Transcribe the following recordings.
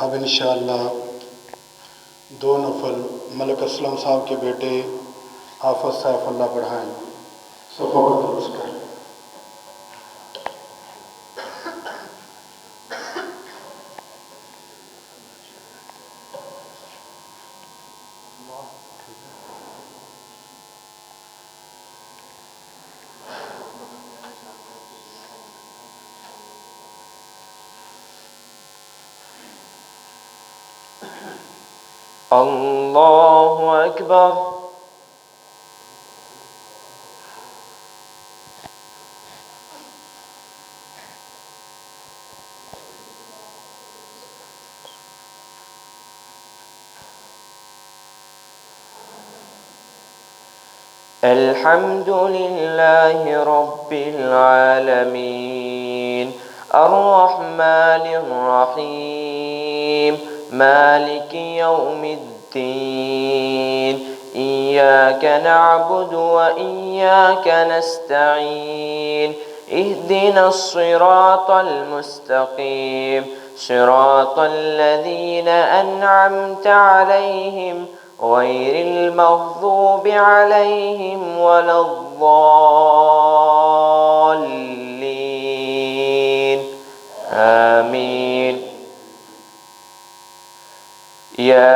अब इंशाअल्लाह दो नफल मलिक असलम साहब के बेटे हाफिज सैफुल्लाह पढ़ाएँ। सफ़ों को दुरुस्त करें। अल्लाहु अकबर। अल्हम्दुलिल्लाहि रब्बिल आलमीन अर्रहमानिर रहीम मालिकि यौमिद्दीन इय्याका नअबुदु व इय्याका नस्तईन इहदिनस सिरातल मुस्तकीम सिरातल लज़ीना अन्अमता अलैहिम गैरिल मग़ज़ूबि अलैहिम वलद्दाल्लीन आमीन। या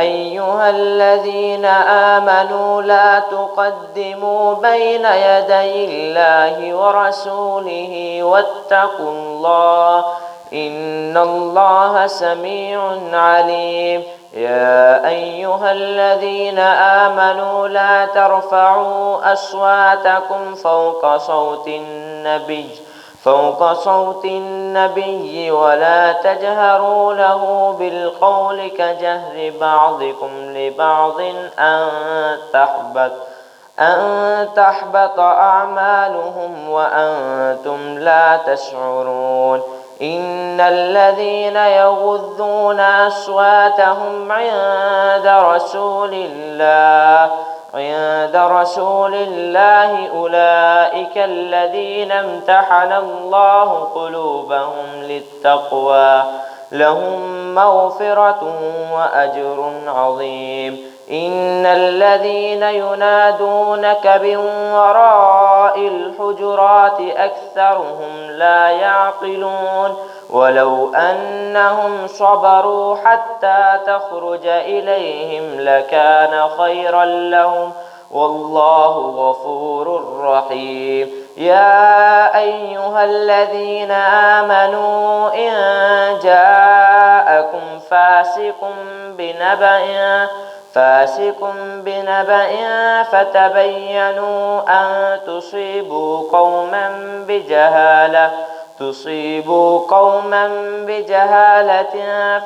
अय्युहल्लज़ीना आमनू ला तुक़द्दिमू बैन यदयिल्लाहि व रसूलिहि वत्तक़ुल्लाह इन्नल्लाहा समीउन अलीम। या अय्युहल्लज़ीना आमनू ला तर्फ़अू अस्वातकुम फ़ौक़ सौतिन नबिय्यि वला तजहरू लहू बिलक़ौलि कजहरि बअज़िकुम लिबअज़िन अन तहबत अअमालुहुम व अंतुम ला तशऊरून। इन्नल्लज़ीना यग़ुज़्ज़ूना अस्वातहुम عند رسول الله أولئك الذين امتحن الله قلوبهم للتقوى لهم مغفرة وأجر عظيم. إن الذين ينادونك من وراء الحجرات أكثرهم لا يعقلون ولو أنهم صبروا حتى تخرج إليهم لكان خيرا لهم والله غفور رحيم. يا أيها الذين آمنوا إن جاءكم فاسق بنبأ فتبينوا أن تصيبوا قوما بجهالة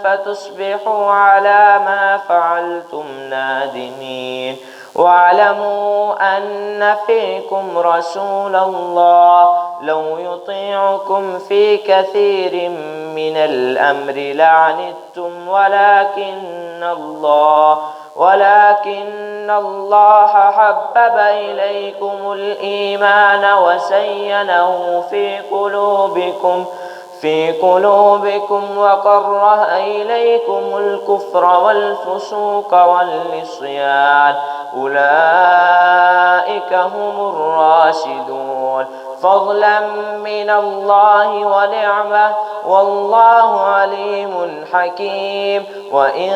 فتصبحوا على ما فعلتم نادمين. واعلموا أن فيكم رسول الله لو يطيعكم في كثير من الأمر لعنتم ولكن الله حبب إليكم الإيمان وزينه في قلوبكم وكره إليكم الكفر والفسوق والعصيان أولئك هم الراشدون فضلا من الله ونعمة والله عليم حكيم. وإن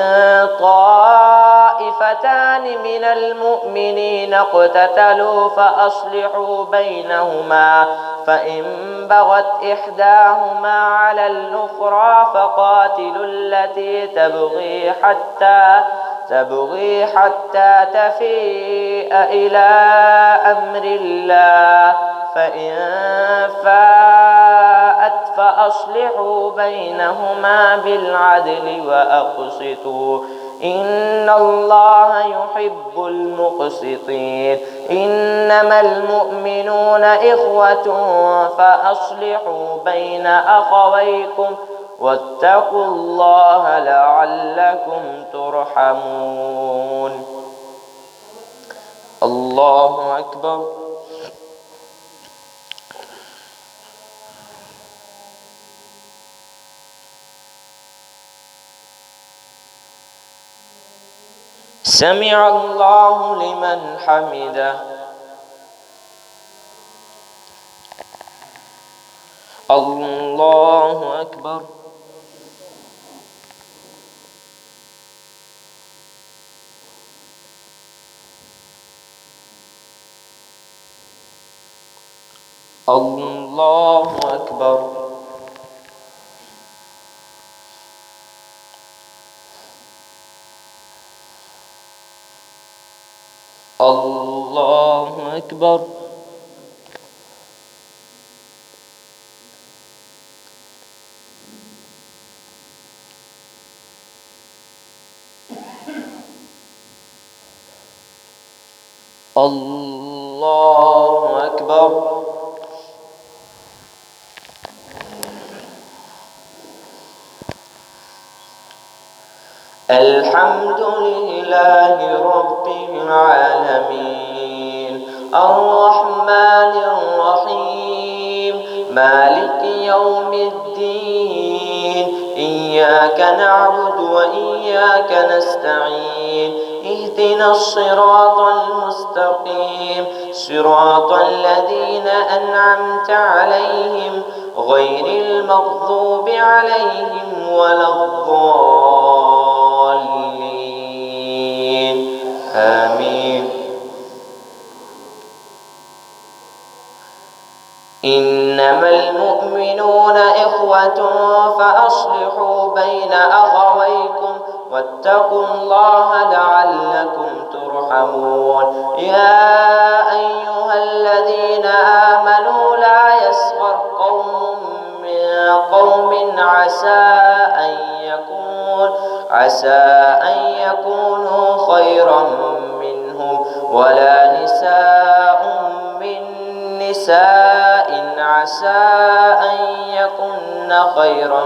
طائفتان من المؤمنين اقتتلوا فأصلحوا بينهما فإن بغت إحداهما على الأخرى فقاتلوا التي تبغي حتى تفيء إلى أمر الله فإن فاءت فأصلحوا بينهما بالعدل وأقسطوا إن الله يحب المقسطين. إنما المؤمنون إخوة فأصلحوا بين أخويكم واتقوا الله لعلكم ترحمون. الله أكبر. سمع الله لمن حمده. الله أكبر. الله أكبر. الله أكبر. الله أكبر. الحمد لله رب العالمين الرحمن الرحيم مالك يوم الدين إياك نعبد وإياك نستعين اهدنا الصراط المستقيم صراط الذين أنعمت عليهم غير المغضوب عليهم ولا الضالين آمين. إنما المؤمنون إخوة فأصلحوا بين أخويكم واتقوا الله لعلكم ترحمون. يا أيها الذين آمنوا لا يسخر قوم من قوم عسى أن يكونوا خيرا منهم ولا نساء من نساء عسى أن يكن خيرا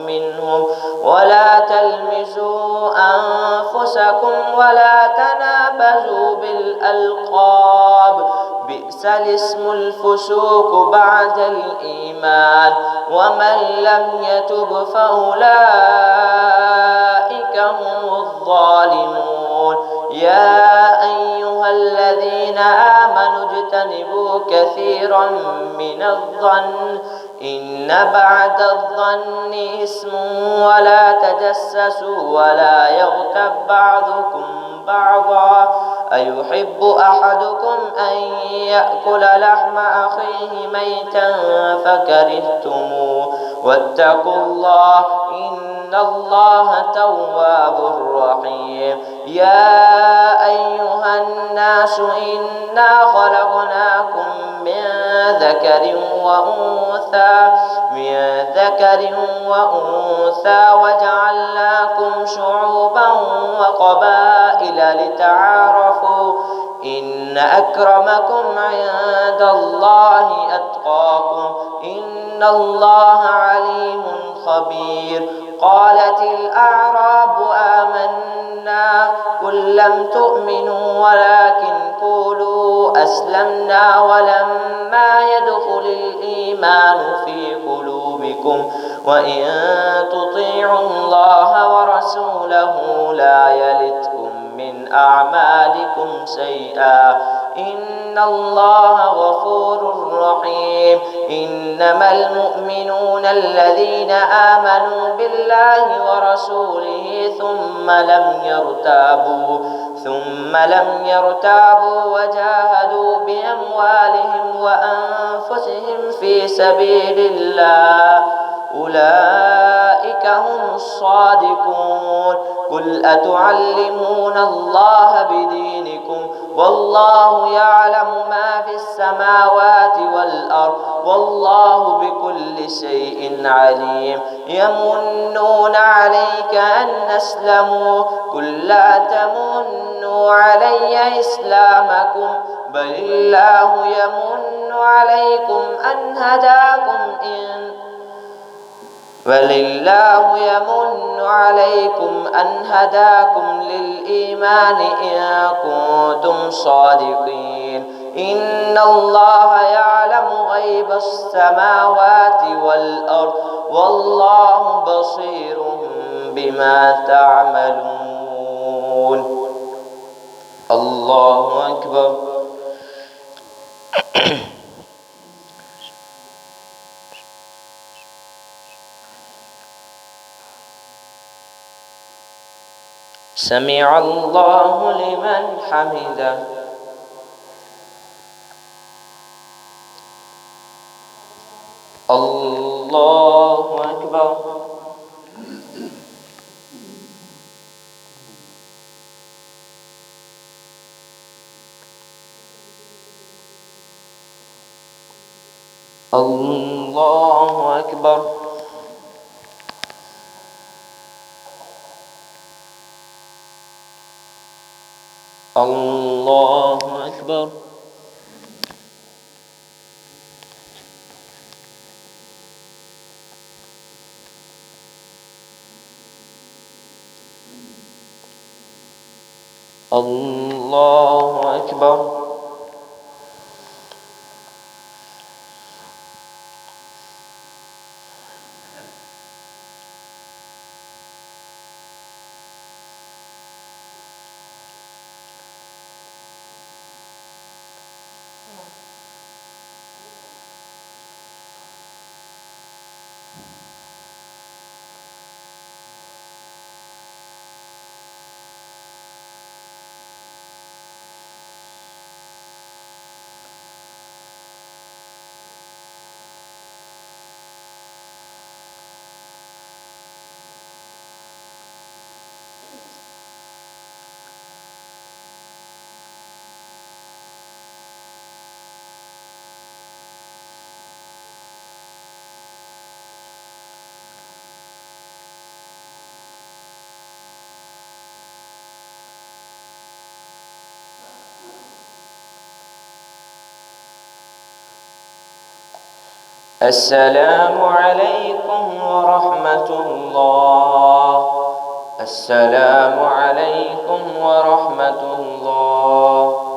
منهم ولا تلمزوا أنفسكم ولا تنابزوا بالألقاب بئس الاسم الفسوق بعد الإيمان ومن لم يتب فأولئك هم الظالمون. يا أيها الذين آمنوا اجتنبوا كثيرا من الظن إن بعد الظن إثم ولا تجسسوا ولا يغتب بعضكم بعضا أيحب أحدكم أن يأكل لحم أخيه ميتا فكرهتموه واتقوا الله إن الله تواب رحيم. يا أيها الناس إنا خلقناكم من ذكر وأنثى وجعلناكم شعوبا وقبائل لتعارفوا إن أكرمكم عند الله أتقاكم إن الله عليم خبير. قالت الأعراب آمنا قل لم تؤمنوا ولكن قولوا أسلمنا ولما يدخل الإيمان في قلوبكم وإن تطيعوا الله ورسوله لا يلتكم من أعمالكم شيئا إن الله غفور رحيم. إنما المؤمنون الذين آمنوا بالله ورسوله ثم لم يرتابوا وجاهدوا بأموالهم وأنفسهم في سبيل الله أولئك هم الصادقون. قل أتعلمون الله بدينكم والله يعلم ما في السماوات والأرض والله بكل شيء عليم. يمنون عليك أن أسلموا قل لا تمنوا علي إسلامكم بل الله يمن عليكم أن هداكم للإيمان إن كنتم صادقين. إن الله يعلم غيب السماوات والأرض والله بصير بما تعملون. الله أكبر. سمع الله لمن حمده. الله أكبر. الله أكبر. الله أكبر. الله أكبر. السلام عليكم ورحمة الله. السلام عليكم ورحمة الله.